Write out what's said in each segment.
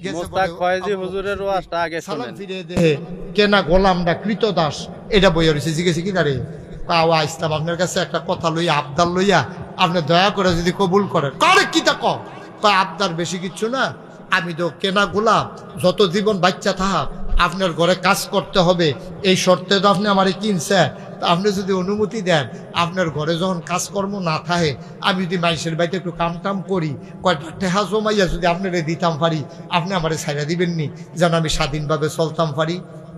মুস্তাক ফয়েজি হুজুরের ওয়াজটা আগে সালাম শুনেন। ফিরে দেহে কেনা গোলামটা কৃতদাস এটা বইয়া রয়েছে জিজ্ঞেস কি দাঁড়িয়ে পাওয়া ইসলাম আপনার কাছে একটা কথা লইয়া আবদার লইয়া আপনি দয়া করে যদি কবুল করেন করে কি তা কম আবদার বেশি কিচ্ছু না আমি তো কেনা গোলাম যত জীবন বাচ্চা থাক আপনার ঘরে কাজ করতে হবে এই শর্তে তো আপনি আমারে কিনছে তা আপনি যদি অনুমতি দেন আপনার ঘরে যখন কাজকর্ম না থাকে আমি যদি মানুষের বাড়িতে একটু কাম টাম করি কয়টা টেহা জমাইয়া যদি আপনারে দিতাম পারি আপনি আমারে ছাইড়া দিবেননি যেন আমি স্বাধীনভাবে চলতাম পারি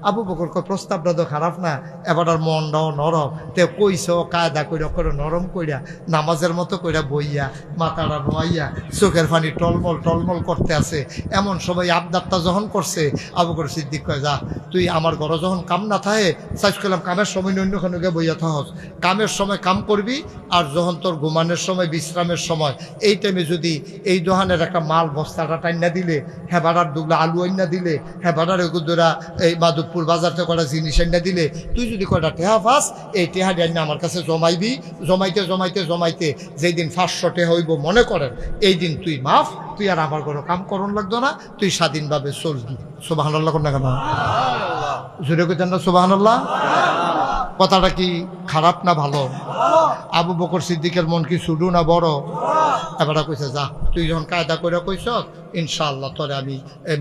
আবু বকর প্রস্তাবটা তো খারাপ না এবার আর মনটাও নরম তে কইস কায়দা কইরা করে নরম কইরা নামাজের মতো কইরা বইয়া মাথাটা নোয়াইয়া চোখের পানি টলমল টলমল করতে আছে এমন সময় আবদারটা যখন করছে আবু বকর সিদ্দিক কয় যা তুই আমার ঘরে যখন কাম না থাকে চাইজ করলাম কামের সময় অন্যখানে গিয়ে বইয়া থাকস কামের সময় কাম করবি আর যখন তোর ঘুমানোর সময় বিশ্রামের সময় এই টাইমে যদি এই দোকানের একটা মাল বস্তাটা টাইনা দিলে হ্যাঁ বাড়ার দুগলা আলু আইনা দিলে হ্যাঁ বাড়ার এগুদোরা এই মাধবপুর বাজার থেকে কটা জিনিস আইনা দিলে তুই যদি কয়টা টেহা পাস এই টেহা আইনা আমার কাছে জমাইবি জমাইতে জমাইতে জমাইতে যেই দিন 500 টেহা হইব মনে করেন এই দিন তুই মাফ তুই আর আমার কোনো কাম করণ লাগতো না তুই স্বাধীনভাবে চলবি সুবহানাল্লাহ কোন না কেন জোরে কইতেন না সুবহানাল্লাহ কথাটা কি খারাপ না ভালো আবু বকর সিদ্দিকের মন কি ছোট না বড় এবার কইছে যা তুই যখন কায়দা করে কইছ ইনশাআল্লাহ তোরে আমি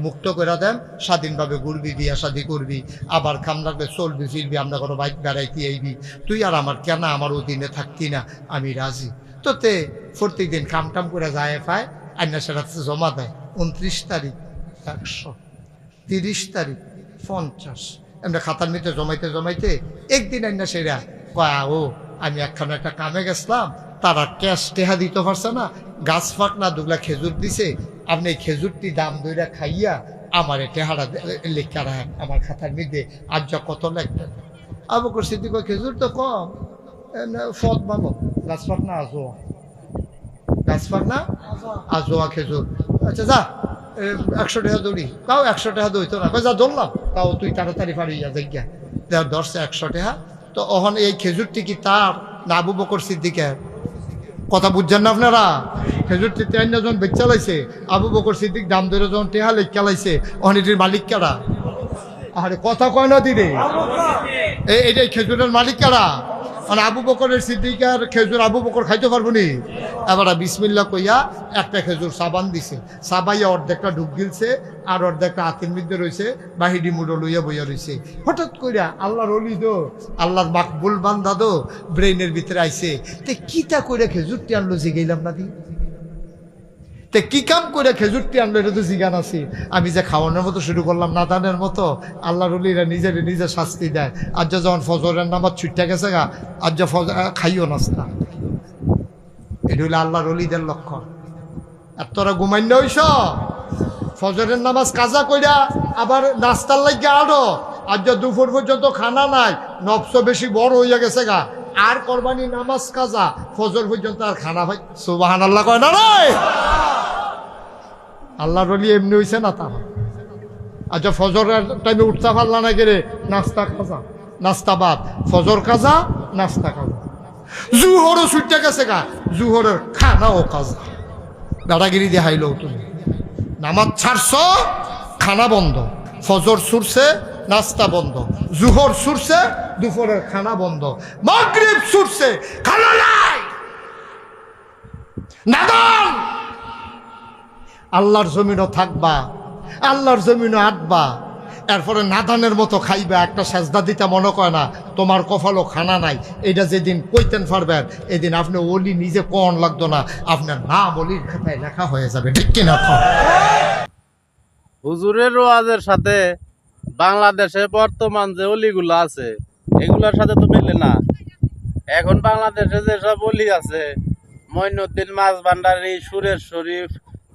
মুক্ত করে দেন স্বাধীনভাবে ঘুরবি বিয়া শাদি করবি আবার খাম লাগবে চলবি ফিরবি আমরা কোনো বাইক বেড়াইতে আইবি তুই আর আমার কেন আমার অধীনে থাকতি না আমি রাজি তো তে প্রত্যেক দিন কাম টাম করে যায় পায় আইনা সেটা জমা দেয় 29 তারিখ 100 30 তারিখ 50 আমরা খাতার মধ্যে জমাইতে জমাইতে একদিন আইনা সেরা কয়া ও আমি একখানে একটা কামে গেছিলাম তারা ক্যাশ টেহা দিতে পারছে না গাছ ফাঁক না দুগলা খেজুর দিছে আপনি এই খেজুরটি দাম দইরা খাইয়া আমার টেহারা লেখা রাখেন আমার খাতার মধ্যে আজ যা কত লেখবেন আবু বকর সিদ্দিক খেজুর তো কম ফদ মানো গাছ ফাঁক না আজোয়া গাছ ফাঁক না আজোয়া খেজুর আচ্ছা যা 100 টাকা দৌড়ি তাও 100 টাকা দৌড়িত না যা ধরলাম তাও তুই তাড়াতাড়ি পারিয়া যাইয়া দেওয়ার ধরছে 100 টাকা তো ওখানে এই খেজুরটি কি তার না আবু বকর সিদ্দিকের কথা বুঝছেন না আপনারা খেজুরটি ট্রেন যখন বেচা লাইছে আবু বকর সিদ্দিক দাম ধরে যখন টেহা লেখা লাইছে ওখানে এটির মালিক কারা আরে কথা কয় না দিলে এইটাই খেজুরের মালিক কারা মানে আবু বকরের সিদ্দিকার খেজুর আবু বকর খাইতে পারবো নি এবার বিসমিল্লাহ কইয়া একটা খেজুর সাবান দিছে সাবাইয়া অর্ধেকটা ডুব গিলছে আর অর্ধেকটা হাতের মধ্যে রয়েছে বাহিডি মুড়ো লইয়া বইয়া রয়েছে হঠাৎ কইরা আল্লাহর অলি দো আল্লাহর মাকবুল বান্দা দো ব্রেইনের ভিতরে আইছে তে কিতা কইরা খেজুরটি আনলো জিগাইলাম না দি তে কি কাম করে খেজুরটি আনলো এটা তো জিগান আছে আমি যে খাওয়ানোর মতো শুরু করলাম নাদানের মতো আল্লাহর অলিরা নিজে শাস্তি দেয় আর যখন ফজরের নামাজ ছুটতে গেছে গা আর যা খাইও নাস্তা এটা হইলে আল্লাহর অলিদের লক্ষণ আর তোরা ঘুমাইন হইস ফজরের নামাজ কাজা কইরা আবার নাস্তার লাগিয়ে আরো আর যা দুপুর পর্যন্ত খানা নাই নফস বেশি বড় হইয়া গেছে গা আর কোরবানি নামাজ কাজা ফজর পর্যন্ত আর খানা ভাই সুবহানাল্লাহ কয় না রে আল্লাহর ওলি এমনি হইছে না তা আচ্ছা ফজরের টাইমে উঠতে পারলা না গেলে নাস্তা কাজা নাস্তা বাদ ফজর কাজা নাস্তা কাজা জুহরও ছুটতে গেছে গা জুহরের খানাও কাজা দাদাগিরি দেখাইল তুমি নামাজ ছাড়ছ খানা বন্ধ ফজর ছুটছে নাস্তা বন্ধ জুহর ছুটছে দুপুরের খানা বন্ধ মাগরিব ছুটছে খানা নাই নাদান আল্লাহর জমিনও থাকবা আল্লাহর জমিনও আটবা এরপরে নাদানের মতো খাইবা একটা সেজদা দিতে মনে করে না তোমার কপালও খানা নাই এটা যেদিন কইতেন পারবেন এদিন আপনি ওলি নিজে কোন লাগতো না আপনার নাম ওলির খাতায় লেখা হয়ে যাবে ঠিক কিনা হুজুরের ওয়াজের সাথে বাংলাদেশে বর্তমান যে অলিগুলো আছে এগুলোর সাথে তো মিলে না এখন বাংলাদেশে যেসব অলি আছে মঈনুদ্দিন মাঝভান্ডারী সুরেশ শরীফ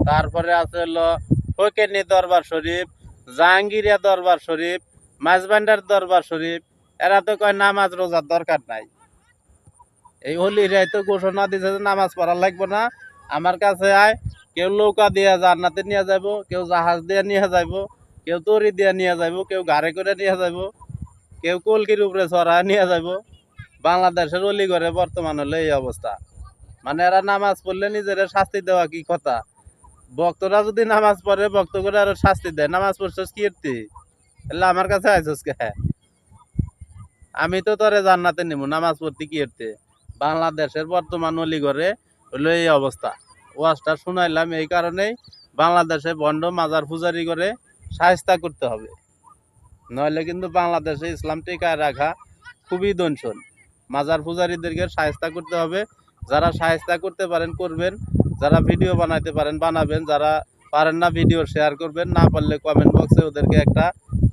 তারপরে আছে হলো ফকিরনী দরবার শরীফ জাহাঙ্গীরিয়া দরবার শরীফ মাঝভান্ডার দরবার শরীফ এরা তো কয় নামাজ রোজার দরকার নাই এই অলিরাই তো ঘোষণা দিছে যে নামাজ পড়া লাগবে না আমার কাছে আয় কেউ নৌকা দিয়ে জান্নাতে নিয়ে যাব কেউ জাহাজ দিয়ে নিয়ে যাব কেউ তরি দিয়ে নিয়ে যাব কেউ গাড়ি করে নিয়ে যাব কেউ কলকির উপরে চড়া নিয়ে যাব বাংলাদেশের অলি ঘরে বর্তমান হলে এই অবস্থা মানে এরা নামাজ পড়লে নিজের শাস্তি দেওয়া কি কথা ভক্তরা যদি নামাজ পড়ে ভক্ত করে আরো শাস্তি দেয়, নামাজ পড়ছস কি এরতি, তাহলে আমার কাছে আইছস কে? আমি তো তোরে জান্নাতে নিব, নামাজ পড়তে কি এরতে? বাংলাদেশের বর্তমান অলিগড়ে হলো এই অবস্থা। ওয়াজটা শুনাইলাম এই কারণেই, বাংলাদেশে বন্ড মাজার পূজারি করে শায়েস্তা করতে হবে, নইলে কিন্তু বাংলাদেশে ইসলাম টিকায় রাখা খুবই দনশন। মাজার পূজারীদেরকে শায়েস্তা করতে হবে। যারা শায়েস্তা করতে পারেন করবেন, যারা ভিডিও বানাইতে পারেন বানাবেন, যারা পারেন না ভিডিও শেয়ার করবেন, না পারলে কমেন্ট বক্সে ওদেরকে একটা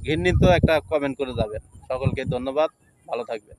ঘৃণিত একটা কমেন্ট করে যাবেন। সকলকে ধন্যবাদ, ভালো থাকবেন।